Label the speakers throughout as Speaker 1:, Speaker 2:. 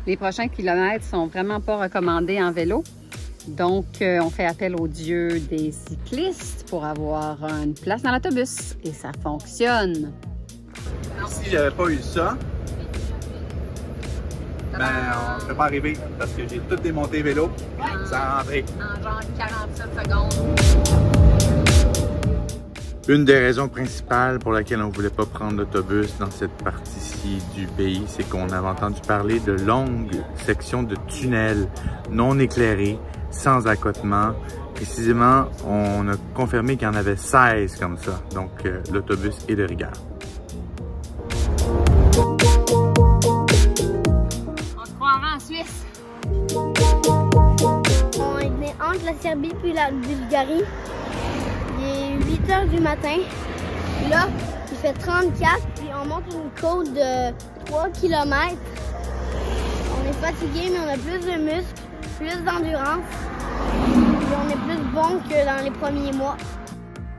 Speaker 1: Les prochains kilomètres sont vraiment pas recommandés en vélo. Donc, on fait appel aux dieux des cyclistes pour avoir une place dans l'autobus. Et ça fonctionne.
Speaker 2: Si j'avais pas eu ça, ben on ne serait pas arrivé parce que j'ai tout démonté vélo sans rentrer.
Speaker 1: En genre 47 secondes.
Speaker 2: Une des raisons principales pour laquelle on ne voulait pas prendre l'autobus dans cette partie-ci du pays, c'est qu'on avait entendu parler de longues sections de tunnels non éclairés, sans accotement. Précisément, on a confirmé qu'il y en avait 16 comme ça. Donc, l'autobus est de rigueur.
Speaker 1: On se croirait en Suisse.
Speaker 3: On est entre la Serbie et la Bulgarie. Il est 8 h du matin. Là, il fait 34, puis on monte une côte de 3 km. On est fatigué, mais on a plus de muscles, plus d'endurance. Puis on est plus bon que dans les premiers mois.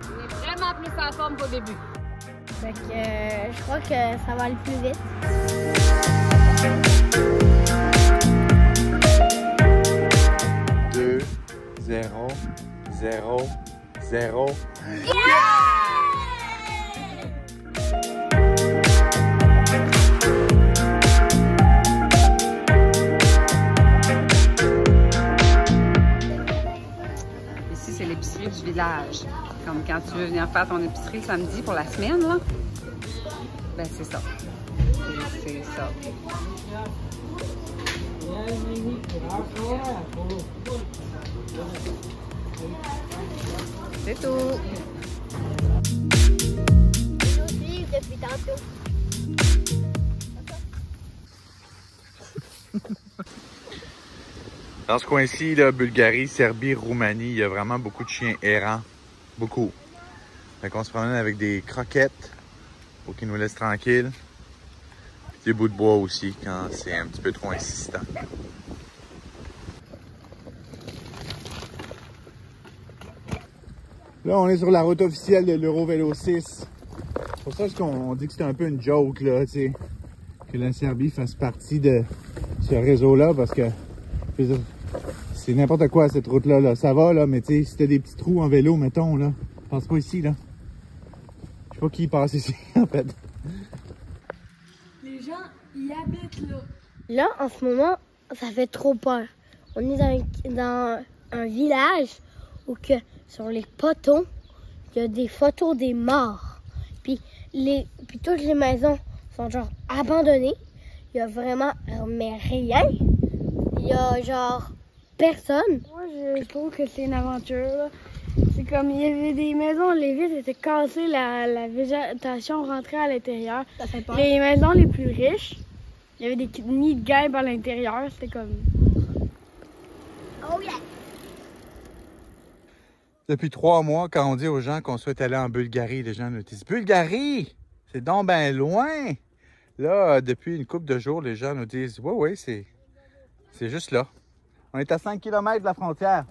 Speaker 1: On est vraiment plus en forme qu'au début.
Speaker 3: Fait que je crois que ça va aller plus vite.
Speaker 2: Deux, 0, 0, 0.
Speaker 1: Ici, c'est l'épicerie du village. Comme quand tu veux venir faire ton épicerie samedi pour la semaine, là. Ben, c'est ça. C'est ça. C'est tout.
Speaker 3: Je nous suivre depuis tantôt.
Speaker 2: Dans ce coin-ci, là, Bulgarie, Serbie, Roumanie, il y a vraiment beaucoup de chiens errants. Beaucoup. Fait qu'on se promène avec des croquettes pour qu'ils nous laissent tranquilles. Des bouts de bois aussi quand c'est un petit peu trop insistant. Là, on est sur la route officielle de l'Eurovélo 6. C'est pour ça qu'on dit que c'est un peu une joke, là, tu sais, que la Serbie fasse partie de ce réseau-là, parce que c'est n'importe quoi cette route-là, là. Ça va, là, mais tu sais, si t'as des petits trous en vélo, mettons, là, passe pas ici, là. Je sais pas qui passe ici, en fait.
Speaker 4: Les gens y habitent là.
Speaker 3: Là, en ce moment, ça fait trop peur. On est dans un village où que sur les poteaux, il y a des photos des morts. Puis toutes les maisons sont genre abandonnées. Il y a vraiment mais rien. Il y a genre personne.
Speaker 4: Moi, je trouve que c'est une aventure. Là. C'est comme il y avait des maisons, les vitres étaient cassées, la végétation rentrait à l'intérieur.
Speaker 3: Ça fait peur.
Speaker 4: Les maisons les plus riches, il y avait des nids de guêpes à l'intérieur. C'était comme...
Speaker 3: Oh yeah!
Speaker 2: Depuis 3 mois, quand on dit aux gens qu'on souhaite aller en Bulgarie, les gens nous disent « Bulgarie! C'est donc ben loin! » Là, depuis une couple de jours, les gens nous disent « Oui, oui, c'est juste là. On est à 5 km de la frontière. »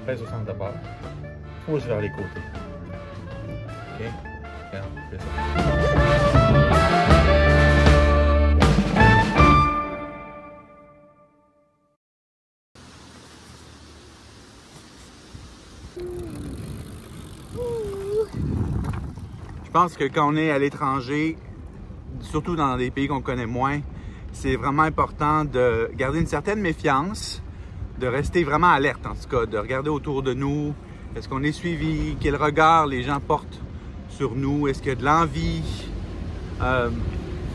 Speaker 2: Pèse au centre d'abord. Pousse vers les côtés. OK? Regarde, fais ça. Je pense que quand on est à l'étranger, surtout dans des pays qu'on connaît moins, c'est vraiment important de garder une certaine méfiance, de rester vraiment alerte en tout cas, de regarder autour de nous. Est-ce qu'on est suivi? Quel regard les gens portent sur nous? Est-ce qu'il y a de l'envie?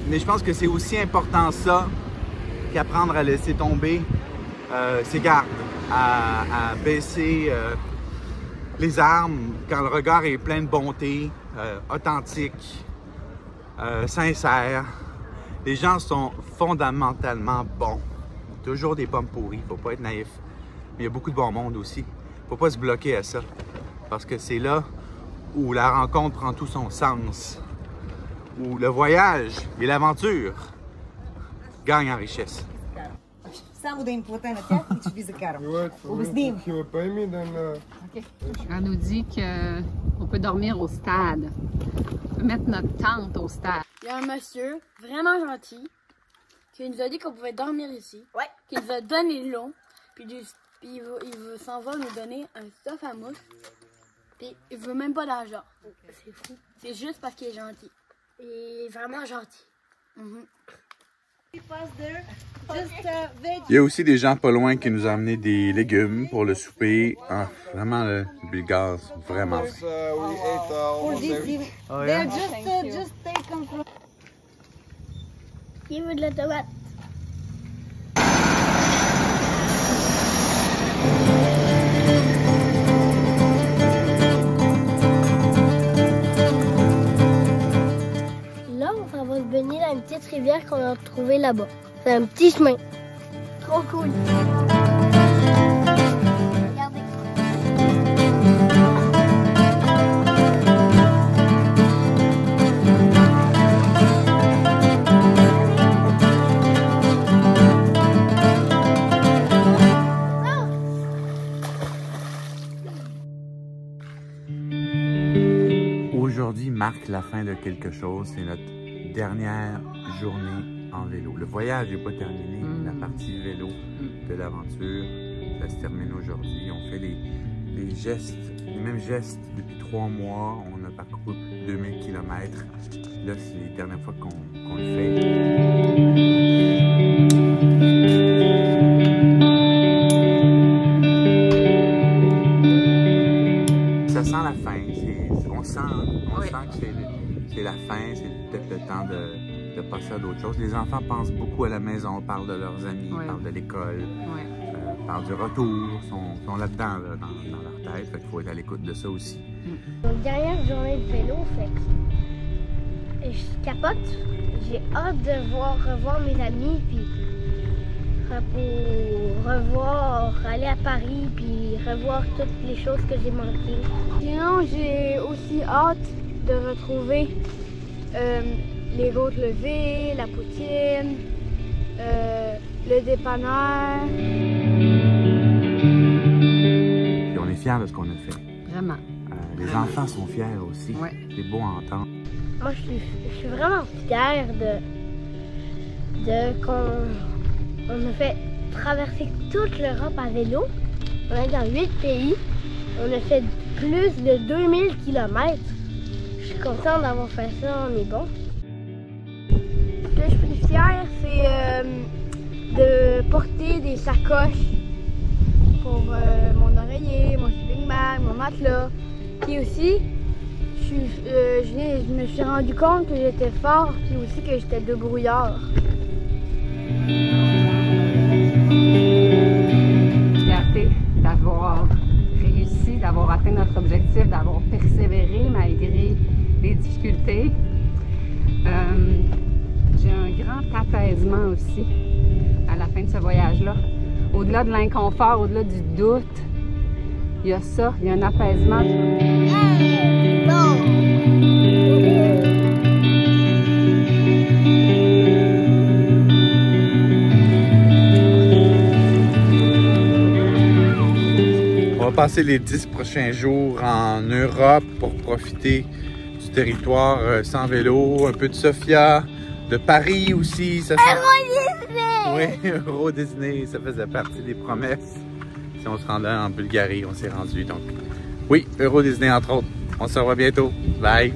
Speaker 2: Mais je pense que c'est aussi important ça qu'apprendre à laisser tomber ses gardes, à baisser les armes quand le regard est plein de bonté, authentique, sincère. Les gens sont fondamentalement bons. Toujours des pommes pourries, faut pas être naïf. Mais il y a beaucoup de bon monde aussi. Faut pas se bloquer à ça. Parce que c'est là où la rencontre prend tout son sens. Où le voyage et l'aventure gagnent en richesse.
Speaker 1: Elle nous dit qu'on peut dormir au stade. On peut mettre notre tente au stade.
Speaker 4: Il y a un monsieur vraiment gentil qui nous a dit qu'on pouvait dormir ici. Ouais. Qui nous a donné l'eau. Puis il s'en va nous donner un stuff à mouche. Puis il veut même pas d'argent.
Speaker 3: C'est fou.
Speaker 4: C'est juste parce qu'il est gentil.
Speaker 3: Il est vraiment gentil.
Speaker 2: Il y a aussi des gens pas loin qui nous ont amené des légumes pour le souper. Ah, vraiment le Bulgare, vraiment.
Speaker 3: Il veut de la tomate. Là, on s'en va se baigner dans une petite rivière qu'on a trouvée là-bas. C'est un petit chemin. Trop cool. Regardez.
Speaker 2: Aujourd'hui marque la fin de quelque chose. C'est notre dernière journée en vélo. Le voyage n'est pas terminé. La partie vélo de l'aventure, ça se termine aujourd'hui. On fait les gestes, les mêmes gestes depuis 3 mois. On a parcouru 2000 km. Là, c'est les dernières fois qu'on le fait. Ça sent la fin. On sent que c'est la fin, c'est peut-être le temps de passer à d'autres choses. Les enfants pensent beaucoup à la maison, parlent de leurs amis, parlent de l'école, parlent du retour, sont là-dedans, là, dans leur tête. Fait qu'il faut être à l'écoute de ça aussi.
Speaker 3: Mon dernière journée de vélo, fait que je capote. J'ai hâte de revoir mes amis, puis pour aller à Paris, puis revoir toutes les choses que j'ai manquées.
Speaker 4: Sinon, j'ai aussi hâte de retrouver les côtes levées, la poutine, le dépanneur.
Speaker 2: Puis on est fiers de ce qu'on a fait.
Speaker 1: Vraiment.
Speaker 2: Les enfants sont fiers aussi. C'est beau à entendre.
Speaker 3: Moi, je suis vraiment fière qu'on a fait traverser toute l'Europe à vélo. On est dans 8 pays. On a fait plus de 2000 km. Je suis contente d'avoir fait ça, on est bon.
Speaker 4: Ce que je suis plus fière, c'est de porter des sacoches pour mon oreiller, mon sleeping bag, mon matelas. Puis aussi, je me suis rendu compte que j'étais fort, puis aussi que j'étais débrouillard.
Speaker 1: Fierté d'avoir réussi, d'avoir atteint notre objectif, d'avoir persévéré malgré les difficultés. J'ai un grand apaisement aussi à la fin de ce voyage-là. Au-delà de l'inconfort, au-delà du doute, il y a ça, il y a un apaisement.
Speaker 2: On va passer les 10 prochains jours en Europe pour profiter du territoire sans vélo, un peu de Sofia, de Paris aussi. Ça
Speaker 3: Euro Disney!
Speaker 2: Oui, Euro Disney, ça faisait partie des promesses. Si on se rendait en Bulgarie, on s'est rendu. Donc, oui, Euro Disney entre autres. On se revoit bientôt. Bye!